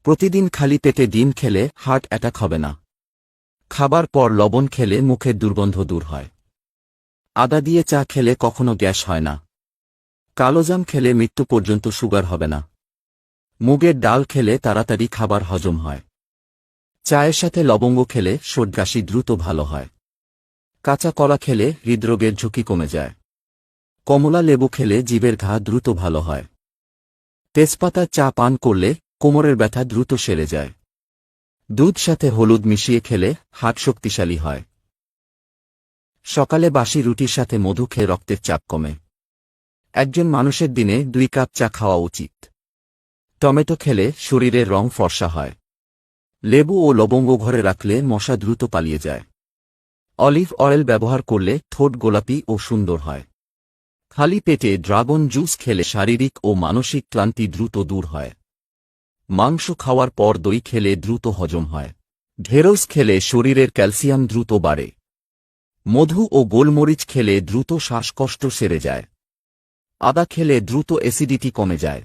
প্রতিদিন খালি পেটে ডিম খেলে হার্ট অ্যাটাক হবে না। খাবার পর লবণ খেলে মুখের দুর্গন্ধ দূর হয়। আদা দিয়ে চা খেলে কখনো গ্যাস হয় না। কালোজাম খেলে মৃত্যু পর্যন্ত সুগার হবে না। মুগের ডাল খেলে তাড়াতাড়ি খাবার হজম হয়। চায়ের সাথে লবঙ্গ খেলে সর্দি দ্রুত ভালো হয়। কাঁচা কলা খেলে হৃদরোগের ঝুঁকি কমে যায়। কমলা লেবু খেলে জিভের ঘা দ্রুত ভালো হয়। তেজপাতার চা পান করলে কোমরের ব্যথা দ্রুত সেরে যায়। দুধ সাথে হলুদ মিশিয়ে খেলে হার্ট শক্তিশালী হয়। সকালে বাসি রুটির সাথে মধু খেয়ে রক্তের চাপ কমে। একজন মানুষের দিনে 2 কাপ চা খাওয়া উচিত। টমেটো খেলে শরীরের রং ফর্সা হয়। লেবু ও লবঙ্গ ঘরে রাখলে মশা দ্রুত পালিয়ে যায়। অলিভ অয়েল ব্যবহার করলে ঠোঁট গোলাপি ও সুন্দর হয়। খালি পেটে ড্রাগন জুস খেলে শারীরিক ও মানসিক ক্লান্তি দ্রুত দূর হয়। মাংস খাওয়ার পর দই খেলে দ্রুত হজম হয়। ঢেঁড়স খেলে শরীরের ক্যালসিয়াম দ্রুত বাড়ে। মধু ও গোলমরিচ খেলে দ্রুত শ্বাসকষ্ট সেরে যায়। আদা খেলে দ্রুত অ্যাসিডিটি কমে যায়।